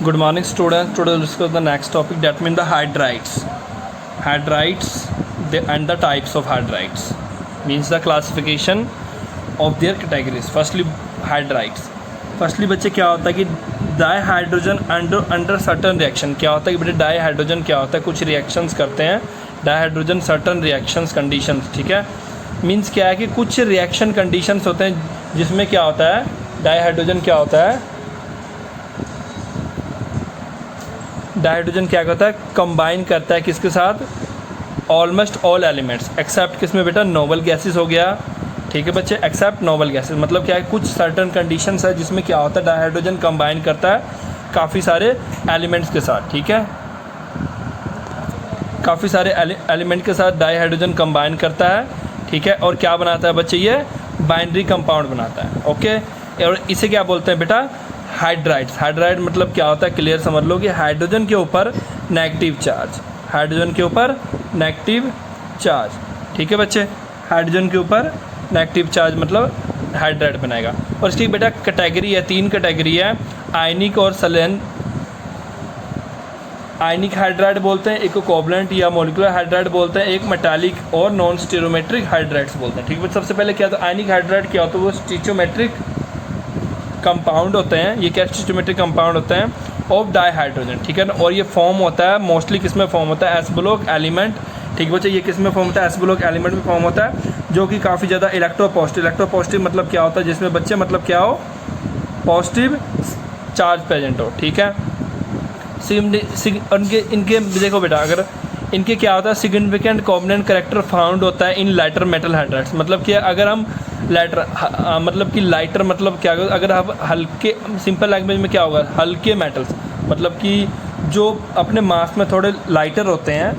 Good morning students. Today we'll discuss the next topic, that means the hydrides. And the types of hydrides means the classification of their categories. Firstly hydrides. Firstly बच्चे क्या होता है कि di hydrogen under certain reaction, क्या होता है कि बेटे डाई हाइड्रोजन क्या होता है, कुछ रिएक्शंस करते हैं di hydrogen certain reactions conditions, ठीक है। मींस क्या है कि कुछ रिएक्शन कंडीशंस होते हैं जिसमें क्या होता है, डाई हाइड्रोजन क्या होता है, डाई हाइड्रोजन क्या करता है, कंबाइन करता है किसके साथ, ऑलमोस्ट ऑल एलिमेंट्स एक्सेप्ट किसमें बेटा, नोबल गैसेस हो गया, ठीक है बच्चे, एक्सेप्ट नोबल गैसेस। मतलब क्या है, कुछ सर्टन कंडीशंस है जिसमें क्या होता है डाई हाइड्रोजन कंबाइन करता है काफ़ी सारे एलिमेंट्स के साथ, ठीक है, काफ़ी सारे एलिमेंट के साथ डाई हाइड्रोजन कंबाइन करता है, ठीक है, और क्या बनाता है बच्चे, ये बाइनरी कंपाउंड बनाता है, ओके। और इसे क्या बोलते हैं बेटा, हाइड्राइड्स। हाइड्राइड मतलब क्या होता है, क्लियर समझ लो कि हाइड्रोजन के ऊपर नेगेटिव चार्ज, हाइड्रोजन के ऊपर नेगेटिव चार्ज, ठीक है बच्चे, हाइड्रोजन के ऊपर नेगेटिव चार्ज मतलब हाइड्राइड बनाएगा। और इसकी बेटा कैटेगरी है, 3 कैटेगरी है, आयनिक और सलन। आयनिक हाइड्राइड बोलते हैं, एक कोवलेंट या मॉलिक्यूलर हाइड्राइड बोलते हैं, एक मेटालिक और नॉन स्टीरियोमेट्रिक हाइड्राइड्स बोलते हैं, ठीक है। सबसे पहले क्या होता है, आयनिक हाइड्राइड क्या होता है, वो स्टीरियोमेट्रिक कंपाउंड होते हैं, ये क्या स्टीरियोमेट्रिक कंपाउंड होते हैं ऑफ डाई हाइड्रोजन, ठीक है ना। और ये फॉर्म होता है मोस्टली किस में फॉर्म होता है, एस ब्लॉक एलिमेंट, ठीक बच्चे, ये किस में फॉर्म होता है, एस ब्लॉक एलिमेंट में फॉर्म होता है, जो कि काफ़ी ज़्यादा इलेक्ट्रोपॉजिटिव। इलेक्ट्रोपॉजिटिव मतलब क्या होता है, जिसमें बच्चे मतलब क्या हो, पॉजिटिव चार्ज प्रेजेंट हो, ठीक है। इनके देखो बेटा, अगर इनके क्या होता है, सिग्निफिकेंट कॉम्पोनेंट कैरेक्टर फाउंड होता है इन लाइटर मेटल हाइड्राइड्स। मतलब कि अगर हम लाइटर मतलब कि लाइटर मतलब क्या, अगर हम हल्के, सिंपल लैंग्वेज में क्या होगा, हल्के मेटल्स मतलब कि जो अपने मास में थोड़े लाइटर होते हैं,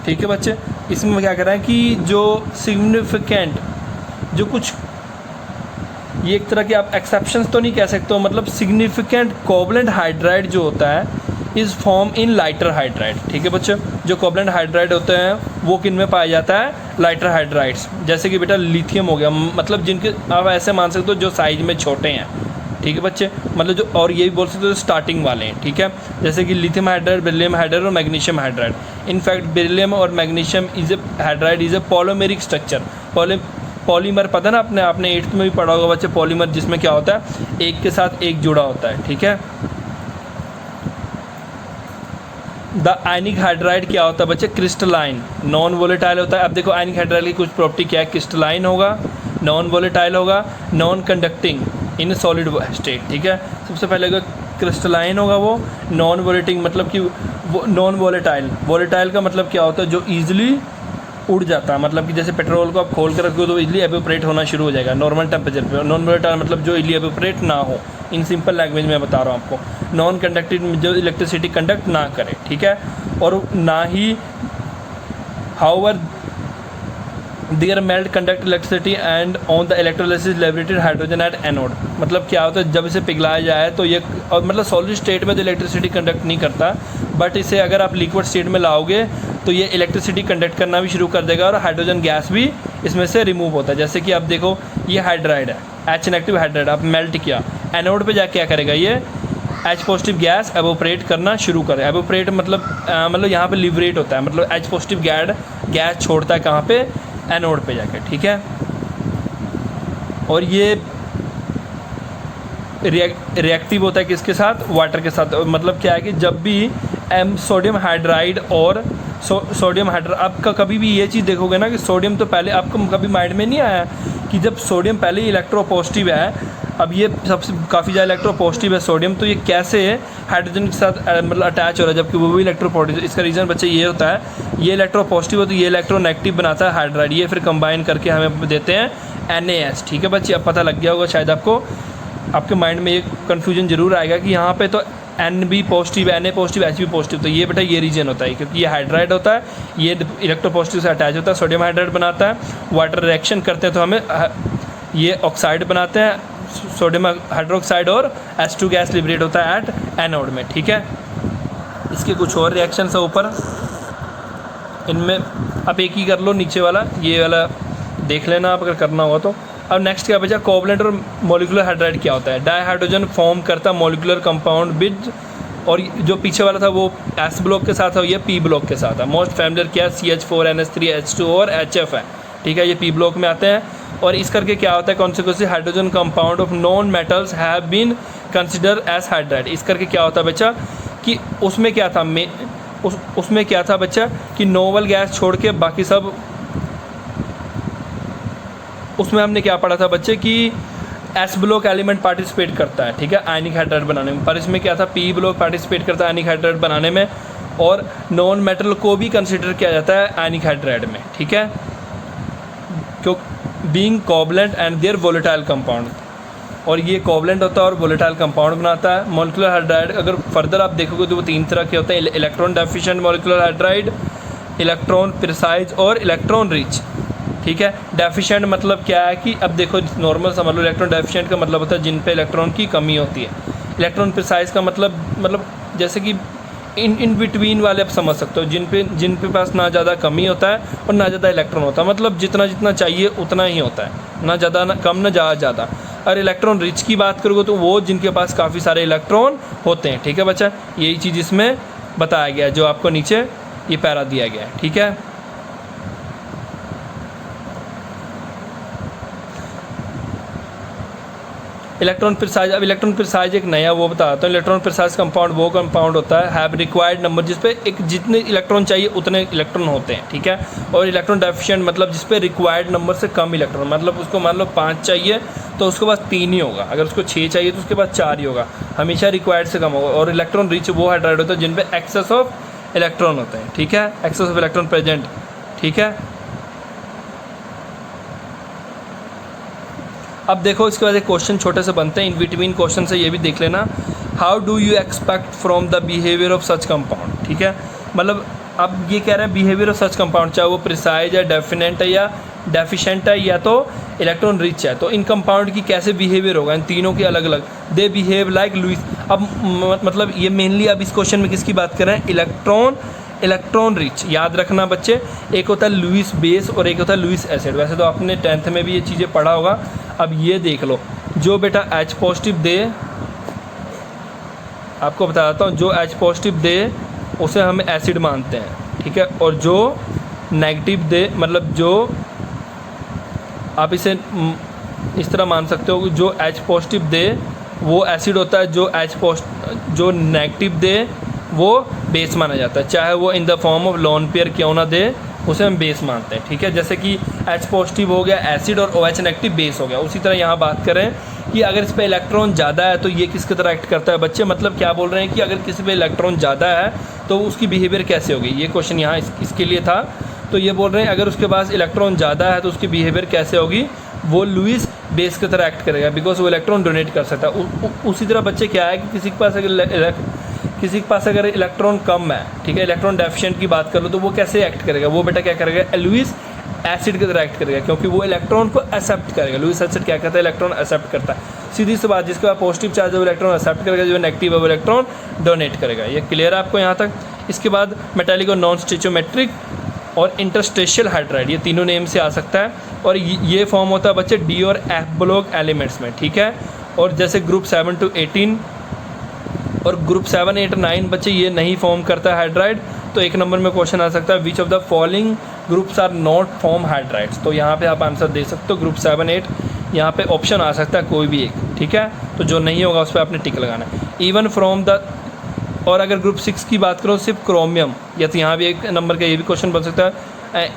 ठीक है बच्चे। इसमें क्या कर रहा है कि जो सिग्निफिकेंट, जो कुछ, ये एक तरह के आप एक्सेप्शंस तो नहीं कह सकते हो, मतलब सिग्निफिकेंट कोवलेंट हाइड्राइड जो होता है is form in lighter hydride, ठीक है बच्चे। जो कोवलेंट हाइड्राइड होते हैं वो किन में पाया जाता है, लाइटर हाइड्राइड्स, जैसे कि बेटा लिथियम हो गया, मतलब जिनके आप ऐसे मान सकते हो जो साइज में छोटे हैं, ठीक है बच्चे, मतलब जो, और ये भी बोल सकते हो स्टार्टिंग वाले हैं, ठीक है, जैसे कि लिथियम हाइड्राइड, बेरिलियम हाइड्राइड और मैग्नीशियम हाइड्राइड। इनफैक्ट बेरिलियम और magnesium is a hydride is a polymeric structure. Polymer पता ना, आपने 8th में भी पढ़ा होगा बच्चे, पॉलीमर जिसमें क्या होता है, एक के साथ एक जुड़ा होता है, ठीक है। द आयनिक हाइड्राइड क्या होता है बच्चे, क्रिस्टलाइन, नॉन वोलेटाइल होता है। अब देखो आयनिक हाइड्राइड की कुछ प्रॉपर्टी क्या है, क्रिस्टलाइन होगा, नॉन वोलेटाइल होगा, non conducting in solid state, ठीक है। सबसे पहले अगर क्रिस्टलाइन होगा वो, नॉन वोलेटिंग मतलब कि वो, नॉन वोलेटाइल, वोलेटाइल का मतलब क्या होता है, जो ईजिली उड़ जाता है, मतलब कि जैसे पेट्रोल को आप खोल कर रखो तो इजीली एवोपरेट होना शुरू हो जाएगा नॉर्मल टेम्परेचर पे। नॉन वोलेटाइल मतलब जो इजीली एवोपरेट ना हो, इन सिंपल लैंग्वेज में बता रहा हूँ आपको। नॉन कंडक्टिव जो इलेक्ट्रिसिटी कंडक्ट ना करे, ठीक है, और ना ही however their melt conduct electricity and on the electrolysis liberated hydrogen at anode. मतलब क्या होता है, जब इसे पिघलाया जाए तो ये, और मतलब सॉलिड स्टेट में तो इलेक्ट्रिसिटी कंडक्ट नहीं करता, बट इसे अगर आप लिक्विड स्टेट में लाओगे तो ये इलेक्ट्रिसिटी कंडक्ट करना भी शुरू कर देगा और हाइड्रोजन गैस भी इसमें से रिमूव होता है। जैसे कि आप देखो ये हाइड्राइड है, एच नेगेटिव हाइड्राइड, आप मेल्ट किया, एनोड पे जाके क्या करेगा, ये एच पॉजिटिव गैस एवोपरेट करना शुरू करे। एवोपरेट मतलब यहाँ पे लिबरेट होता है, मतलब एच पॉजिटिव गैस छोड़ता है कहाँ पे, एनोड पे जाके, ठीक है। और ये रिएक्टिव होता है किसके साथ, वाटर के साथ। मतलब क्या है कि जब भी सोडियम हाइड्राइड और सोडियम हाइड्राइड, आपका कभी भी ये चीज़ देखोगे ना कि सोडियम तो पहले आपको कभी माइंड में नहीं आया कि जब सोडियम पहले ही इलेक्ट्रोपॉजिटिव है, अब ये सबसे काफ़ी ज़्यादा इलेक्ट्रोपॉजिटिव है सोडियम, तो ये कैसे हाइड्रोजन के साथ मतलब अटैच हो रहा है जबकि वो भी इलेक्ट्रोपॉजिटिव। इसका रीज़न बच्चे ये होता है, ये इलेक्ट्रोपॉजिटिव हो तो ये इलेक्ट्रोनेगेटिव बनाता है हाइड्राइड, ये फिर कंबाइन करके हमें देते हैं NaS, ठीक है बच्चे। अब पता लग गया होगा शायद आपको, आपके माइंड में ये कन्फ्यूजन जरूर आएगा कि यहाँ पे तो N भी पॉजिटिव, Na पॉजिटिव, H भी पॉजिटिव, तो ये बेटा ये रीजन होता है, क्योंकि ये हाइड्राइड होता है, ये इलेक्ट्रोपॉजिटिव से अटैच होता है, सोडियम हाइड्राइड बनाता है, वाटर रिएक्शन करते हैं तो हमें ये ऑक्साइड बनाते हैं, सोडियम हाइड्रोक्साइड, और H2 गैस लिबरेट होता है एट एनोड में, ठीक है। इसके कुछ और रिएक्शन है ऊपर, इनमें आप एक ही कर लो, नीचे वाला ये वाला देख लेना आप अगर करना होगा तो। अब नेक्स्ट क्या बचा, कोवलेंट और मॉलिक्यूलर हाइड्राइड क्या होता है। डाई हाइड्रोजन फॉर्म करता मॉलिक्यूलर कंपाउंड विद और जो पीछे वाला था वो एस ब्लॉक के साथ है, ये पी ब्लॉक के साथ है। मोस्ट फैमिलियर क्या है, CH4NH3H2 और HF है, ठीक है, ये पी ब्लॉक में आते हैं। और इस करके क्या होता है, consequently hydrogen compound of non metals have been consider as hydride. इस करके क्या होता है बच्चा कि उसमें क्या था, उसमें क्या था बच्चा कि नोबल गैस छोड़ के बाकी सब, उसमें हमने क्या पढ़ा था बच्चे कि एस ब्लॉक एलिमेंट पार्टिसिपेट करता है, ठीक है, आयनिक हाइड्राइड बनाने में। पर इसमें क्या था, पी ब्लॉक पार्टिसिपेट करता है आयनिक हाइड्राइड बनाने में, और नॉन मेटल को भी कंसिडर किया जाता है आयनिक हाइड्राइड में, ठीक है, क्यों, being covalent and they're volatile compound. और ये कोवलेंट होता है और वोलेटाइल कंपाउंड बनाता है। मॉलिक्यूलर हाइड्राइड अगर फर्दर आप देखोगे तो वो 3 तरह के होते हैं, electron deficient molecular hydride, electron precise और इलेक्ट्रॉन रिच, ठीक है। डेफिशिएंट मतलब क्या है कि अब देखो नॉर्मल समझ लो, इलेक्ट्रॉन डेफिशिएंट का मतलब होता है जिन पे इलेक्ट्रॉन की कमी होती है। इलेक्ट्रॉन प्रिसाइज का मतलब जैसे कि इन बिटवीन वाले आप समझ सकते हो, जिन पे पास ना ज़्यादा कमी होता है और ना ज़्यादा इलेक्ट्रॉन होता है, मतलब जितना चाहिए उतना ही होता है, ना ज़्यादा ना कम, ना ज़्यादा। और इलेक्ट्रॉन रिच की बात करोगे तो वो जिनके पास काफ़ी सारे इलेक्ट्रॉन होते हैं, ठीक है बच्चा, यही चीज़ इसमें बताया गया है जो आपको नीचे ये पैरा दिया गया है, ठीक है। इलेक्ट्रॉन प्रिसाइज, अब इलेक्ट्रॉन प्रिसाइज एक नया वो बताता हूँ। इलेक्ट्रॉन प्रिसाइज कंपाउंड वो कंपाउंड होता है हैव रिक्वायर्ड नंबर, जिस पे एक जितने इलेक्ट्रॉन चाहिए उतने इलेक्ट्रॉन होते हैं, ठीक है। और इलेक्ट्रॉन डेफिशिएंट मतलब जिस पे रिक्वायर्ड नंबर से कम इलेक्ट्रॉन, मतलब उसको मान लो 5 चाहिए तो उसके पास 3 ही होगा, अगर उसको 6 चाहिए तो उसके पास 4 ही होगा, हमेशा रिक्वायर्ड से कम होगा। और इलेक्ट्रॉन रिच वो हाइड्राइड होता है जिन पे एक्सेस ऑफ इलेक्ट्रॉन होते हैं, ठीक है, एक्सेस ऑफ इलेक्ट्रॉन प्रेजेंट, ठीक है। अब देखो इसके बाद एक क्वेश्चन छोटे से बनते हैं, इन बिटवीन क्वेश्चन से ये भी देख लेना, how do you expect from the behaviour of such compound, ठीक है। मतलब अब ये कह रहे हैं बिहेवियर ऑफ सच कंपाउंड, चाहे वो प्रिसाइज है, डेफिनेंट है या डेफिशिएंट है या तो इलेक्ट्रॉन रिच है, तो इन कंपाउंड की कैसे बिहेवियर होगा, इन तीनों के अलग अलग। They behave like Lewis. अब मतलब ये मेनली अब इस क्वेश्चन में किसकी बात कर रहे हैं, इलेक्ट्रॉन रिच। याद रखना बच्चे, एक होता है लुईस बेस और एक होता है लुईस एसिड। वैसे तो आपने 10th में भी ये चीज़ें पढ़ा होगा। अब ये देख लो, जो बेटा H पॉजिटिव दे, आपको बताता हूँ, जो H पॉजिटिव दे उसे हम एसिड मानते हैं, ठीक है। और जो नेगेटिव दे, मतलब जो आप इसे इस तरह मान सकते हो, जो H पॉजिटिव दे वो एसिड होता है, जो नेगेटिव दे वो बेस माना जाता है, चाहे वो in the form of lone pair क्यों ना दे, उसे हम बेस मानते हैं, ठीक है। जैसे कि H पॉजिटिव हो गया एसिड और OH नेगेटिव बेस हो गया। उसी तरह यहाँ बात करें कि अगर इस पर इलेक्ट्रॉन ज़्यादा है तो ये किसकी तरह एक्ट करता है बच्चे, मतलब क्या बोल रहे हैं कि अगर किसी पे इलेक्ट्रॉन ज़्यादा है तो उसकी बिहेवियर कैसे होगी, ये क्वेश्चन यहाँ इसके लिए था। तो ये बोल रहे हैं अगर उसके पास इलेक्ट्रॉन ज़्यादा है तो उसकी बिहेवियर कैसे होगी, वो लुईस बेस की तरह एक्ट करेगा, बिकॉज वो इलेक्ट्रॉन डोनेट कर सकता है। उसी तरह बच्चे क्या है कि किसी के पास अगर इलेक्ट्रॉन कम है, ठीक है, इलेक्ट्रॉन डेफिशिएंट की बात कर लो, तो वो कैसे एक्ट करेगा, वो बेटा क्या करेगा, लुईस एसिड की तरह एक्ट करेगा, क्योंकि वो इलेक्ट्रॉन को एक्सेप्ट करेगा। लुईस एसिड क्या करता है, इलेक्ट्रॉन एक्सेप्ट करता है। सीधी सी बात, जिसके पास पॉजिटिव चार्ज है वो इलेक्ट्रॉन एक्सेप्ट करेगा, जो नेगेटिव है वो इलेक्ट्रॉन डोनेट करेगा। ये क्लियर है आपको यहाँ तक। इसके बाद मेटालिक और नॉन स्टिचोमेट्रिक और इंटरस्टेशियल हाइड्राइड, ये तीनों नेम से आ सकता है। और ये फॉर्म होता है बच्चे D और F ब्लॉक एलिमेंट्स में, ठीक है। और जैसे ग्रुप 7 to 18 और ग्रुप 7, 8, 9 बच्चे ये नहीं फॉर्म करता है हाइड्राइड। तो एक नंबर में क्वेश्चन आ सकता है, which of the following groups are not form hydrides. तो यहाँ पे आप आंसर दे सकते हो ग्रुप 7, 8, यहाँ पे ऑप्शन आ सकता है कोई भी एक, ठीक है। तो जो नहीं होगा उस पर आपने टिक लगाना है। इवन फ्रॉम द, और अगर ग्रुप 6 की बात करो सिर्फ क्रोमियम, या तो यहाँ भी एक नंबर का ये भी क्वेश्चन बन सकता है,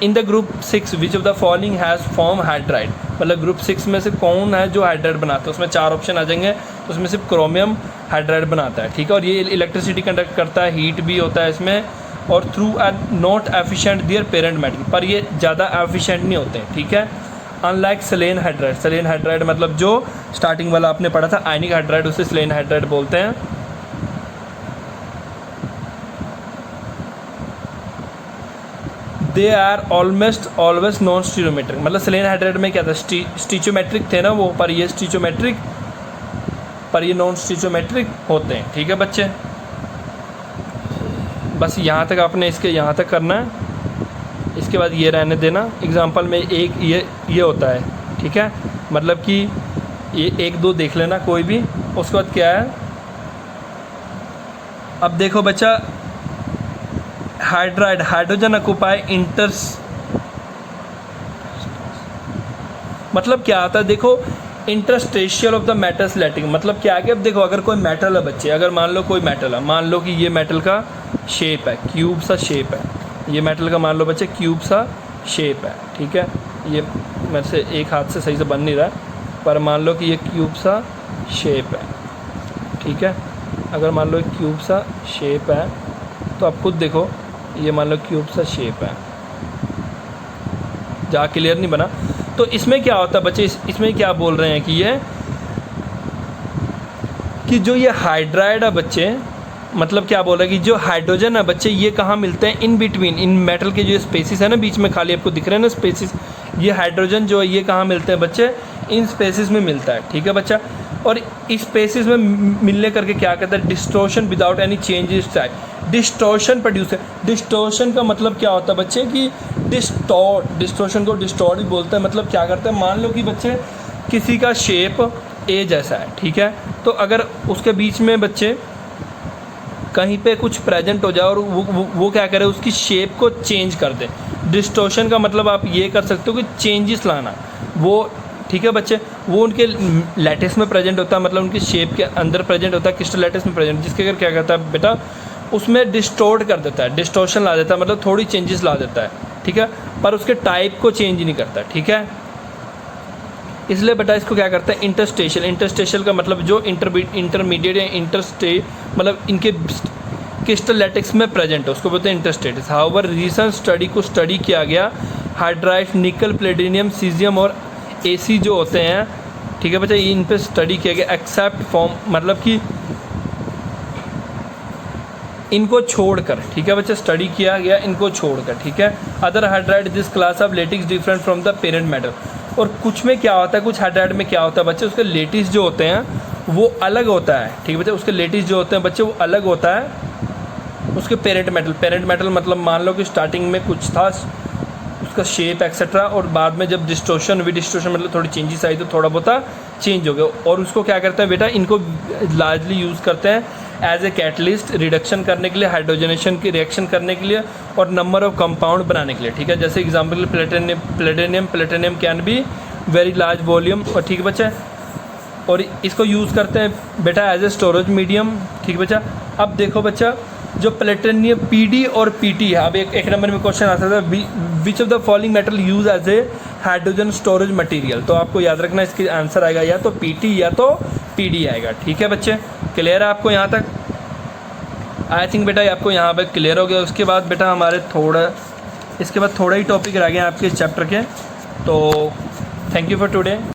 in the group 6 which of the following has form hydride. मतलब ग्रुप 6 में से कौन है जो हाइड्राइड बनाता है, उसमें 4 ऑप्शन आ जाएंगे, तो उसमें सिर्फ क्रोमियम हाइड्राइड बनाता है, ठीक है। और ये इलेक्ट्रिसिटी कंडक्ट करता है, हीट भी होता है इसमें, और through are not efficient their parent metal, पर ये ज़्यादा एफिशिएंट नहीं होते हैं, ठीक है। Unlike saline hydride, saline hydride मतलब जो स्टार्टिंग वाला आपने पढ़ा था आयनिक हाइड्राइड, उसे सेलेन हाइड्राइड बोलते हैं। They are almost always non stoichiometric. मतलब सेलेन हाइड्राइड में क्या था, स्टीचोमेट्रिक थे ना वो, पर ये नॉन स्टीचोमेट्रिक होते हैं, ठीक है बच्चे। बस यहाँ तक आपने इसके यहाँ तक करना है, इसके बाद ये रहने देना। एग्जांपल में एक ये होता है, ठीक है, मतलब कि ये 1, 2 देख लेना कोई भी। उसके बाद क्या है, अब देखो बच्चा, हाइड्राइड, हाइड्रोजन ऑक्यूपाई इंटर्स, मतलब क्या आता है देखो, interstitial of the metal slanting, मतलब क्या है कि अब देखो अगर कोई मेटल है बच्चे, अगर मान लो कोई मेटल है, मान लो कि ये मेटल का शेप है, क्यूब सा शेप है, ये मेटल का मान लो बच्चे क्यूब सा शेप है, ठीक है, ये मेरे से एक हाथ से सही से बन नहीं रहा है, पर मान लो कि ये क्यूब सा शेप है, ठीक है, अगर मान लो क्यूब सा शेप है तो आप खुद देखो, ये मान लो क्यूब सा शेप है, जहाँ क्लियर नहीं बना, तो इसमें क्या होता है बच्चे, इसमें क्या बोल रहे हैं कि ये कि जो ये हाइड्राइड है बच्चे, मतलब क्या बोल रहे हैं कि जो हाइड्रोजन है बच्चे ये कहाँ मिलते हैं, इन बिटवीन, इन मेटल के जो स्पेसिस है ना बीच में खाली आपको दिख रहे हैं ना स्पेसिस, ये हाइड्रोजन जो है ये कहाँ मिलते हैं बच्चे, इन स्पेसिस में मिलता है, ठीक है बच्चा। और इस स्पेसिस में मिलने करके क्या कहता है, डिस्टोर्शन विदाउट एनी चेंज इस टाइप, डिस्टोर्शन प्रोड्यूस है। डिस्टोर्शन का मतलब क्या होता है बच्चे कि डिस्टोर्शन को डिस्टॉर्ट भी बोलते हैं, मतलब क्या करते हैं, मान लो कि बच्चे किसी का शेप ए जैसा है, ठीक है, तो अगर उसके बीच में बच्चे कहीं पे कुछ प्रेजेंट हो जाए और वो क्या करे, उसकी शेप को चेंज कर दे। डिस्टोर्शन का मतलब आप ये कर सकते हो कि चेंजेस लाना, वो ठीक है बच्चे, वो उनके लैटिस में प्रेजेंट होता है, मतलब उनकी शेप के अंदर प्रेजेंट होता है, क्रिस्टल लैटिस में प्रेजेंट, जिसके अगर क्या कहता है बेटा, उसमें डिस्टोर्ट कर देता है, डिस्टोर्शन ला देता है, मतलब थोड़ी चेंजेस ला देता है, ठीक है, पर उसके टाइप को चेंज नहीं करता, ठीक है। इसलिए बेटा इसको क्या करता है, इंटरस्टेशियल। इंटरस्टेशियल का मतलब जो इंटरमीडिएट या इंटरस्टे, मतलब इनके क्रिस्टल लैटिस में प्रेजेंट है, उसको बोलते हैं इंटरस्टेटिस। हाउएवर रिसेंट स्टडी को स्टडी किया गया, हाइड्राइड, निकल, प्लेटिनियम, सीजियम और एसी जो होते हैं, ठीक है बच्चा, इन पे स्टडी किया गया, एक्सेप्ट फॉर्म, मतलब कि इनको छोड़कर, ठीक है बच्चा, स्टडी किया गया इनको छोड़कर, ठीक है। Other hydride this class of lattice different from the parent metal. और कुछ में क्या होता है, कुछ हाइड्राइड में क्या होता है बच्चे, उसके लेटिस जो होते हैं वो अलग होता है, ठीक है बच्चे, उसके लेटिस जो होते हैं बच्चे वो अलग होता है उसके पेरेंट मेटल। पेरेंट मेटल मतलब मान लो कि स्टार्टिंग में कुछ था, उसका शेप एक्सेट्रा, और बाद में जब डिस्टोर्शन हुई, डिस्टोर्शन मतलब थोड़ी चेंजेस आई तो थोड़ा बहुत चेंज हो गया, और उसको क्या करते हैं बेटा, इनको लार्जली यूज़ करते हैं एज ए कैटलिस्ट, रिडक्शन करने के लिए, हाइड्रोजनेशन की रिएक्शन करने के लिए, और नंबर ऑफ कंपाउंड बनाने के लिए, ठीक है। जैसे example platinum can be very large volume, और ठीक है बच्चा, और इसको यूज़ करते हैं बेटा एज ए स्टोरेज मीडियम, ठीक बच्चा। अब देखो बच्चा, जो प्लेटिनियम पीडी और पीटी है, अब एक नंबर में क्वेश्चन आ सकता है, which of the following metal use as a hydrogen storage material, तो आपको याद रखना इसके आंसर आएगा या तो पीटी या तो पीडी आएगा, ठीक है बच्चे। क्लियर है आपको यहाँ तक? आई थिंक बेटा आपको यहाँ पे क्लियर हो गया। उसके बाद बेटा हमारे इसके बाद थोड़ा ही टॉपिक रह गए आपके इस चैप्टर के, तो थैंक यू फॉर टुडे।